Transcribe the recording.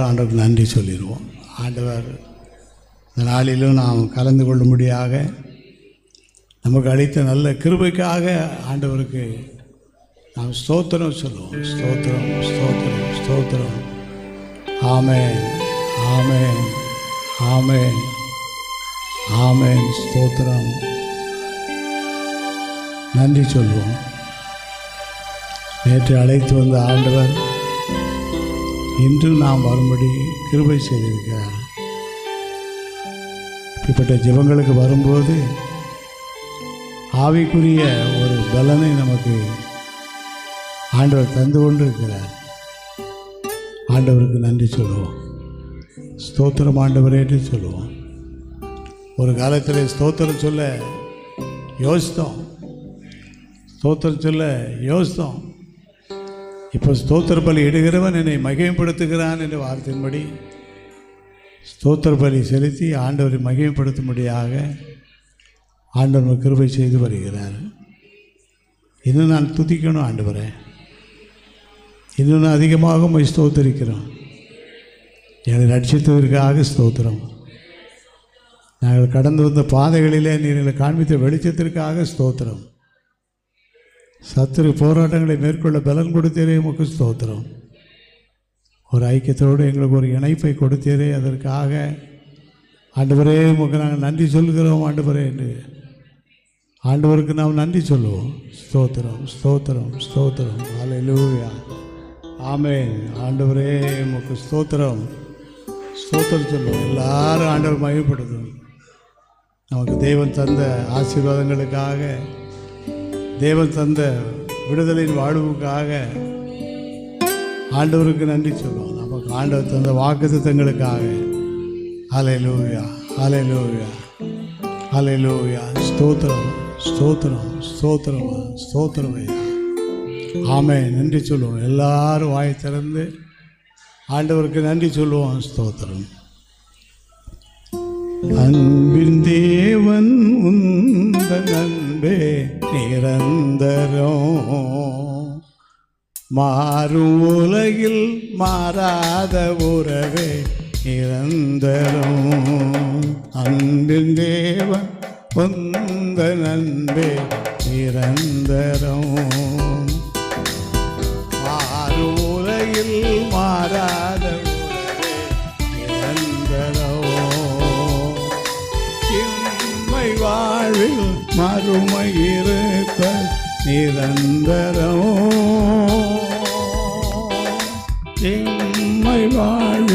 ஆண்டவருக்கு நன்றி சொல்லிடுவோம். ஆண்டவர் இந்த நாளிலும் நாம் கலந்து கொள்ளும்படியாக நமக்கு அளித்த நல்ல கிருபைக்காக ஆண்டவருக்கு நாம் ஸ்தோத்திரம் சொல்லுவோம். ஸ்தோத்திரம், ஸ்தோத்திரம், ஸ்தோத்திரம். ஆமென், ஆமென், ஆமென், ஆமென். ஸ்தோத்திரம். நன்றி சொல்லுவோம். நேற்று அழைத்து வந்த ஆண்டவர் இன்றும் நாம் வரும்படி கிருபை செய்திருக்கிறார். இப்படிப்பட்ட ஜெபங்களுக்கு வரும்போது ஆவிக்குரிய ஒரு பலனை நமக்கு ஆண்டவர் தந்து கொண்டு இருக்கிறார். ஆண்டவருக்கு நன்றி சொல்லுவோம். ஸ்தோத்திரம் ஆண்டவரேட்டு சொல்லுவோம். ஒரு காலத்தில் ஸ்தோத்திரம் சொல்ல யோசித்தோம், ஸ்தோத்திரம் சொல்ல யோசித்தோம். இப்போ ஸ்தோத்திர பலி இடுகிறவன் என்னை மகிமைப்படுத்துகிறான் என்ற வார்த்தையின்படி ஸ்தோத்திர பலி செலுத்தி ஆண்டவரை மகிமைப்படுத்தும்படியாக ஆண்டவர் கிருபை செய்து வருகிறார். இன்னும் நான் துதிக்கணும் ஆண்டவரே, இன்னும் நான் அதிகமாக ஸ்தோத்தரிக்கிறோம். என்னை ரட்சித்ததற்காக ஸ்தோத்திரம். நாங்கள் கடந்து வந்த பாதைகளிலே நீங்களை காண்பித்த வெளிச்சத்திற்காக ஸ்தோத்திரம். சத்துரு போராட்டங்களை மேற்கொள்ள பலன் கொடுத்தீரே உமக்கு ஸ்தோத்திரம். ஒரு ஐக்கியத்தோடு எங்களுக்கு ஒரு இணைப்பை கொடுத்தீரே, அதற்காக ஆண்டவரே உமக்கு நாங்கள் நன்றி சொல்கிறோம். ஆண்டவரே என்று ஆண்டவருக்கு நாம் நன்றி சொல்லுவோம். ஸ்தோத்திரம், ஸ்தோத்திரம், ஸ்தோத்திரம். ஹல்லேலூயா, ஆமென். ஆண்டவரே உமக்கு ஸ்தோத்திரம், ஸ்தோத்திரம் சொல்லுவோம். எல்லாரும் ஆண்டவர் மகிமைப்படுத்தும். நமக்கு தேவன் தந்த ஆசீர்வாதங்களுக்காக, தேவன் தந்த விடுதலையின் வாழ்வுக்காக ஆண்டவருக்கு நன்றி சொல்லுவோம். நமக்கு ஆண்டவர் தந்த வாக்குத்தத்தங்களுக்காக. ஹல்லேலூயா, ஹல்லேலூயா, ஹல்லேலூயா. ஸ்தோத்திரம், ஸ்தோத்திரம், ஸ்தோத்திரம், ஸ்தோத்திரம். ஆமென். நன்றி சொல்லுவோம். எல்லாரும் வாய் திறந்து ஆண்டவருக்கு நன்றி சொல்லுவோம். ஸ்தோத்திரம். அன்பின் தேவன் உந்தன் அன்பே நிரந்தரம், மாறும் உலகில் மாறாத உறவே நிரந்தரம். அன்பின் தேவன் உந்தன் அன்பே நிரந்தரம், மாறும் உலகில் மாறாத உறவே நிரந்தரம். இம்மை வாழ்வில் மறுமை இருக்க நிரந்தரம். இம்மை வாழ்வில்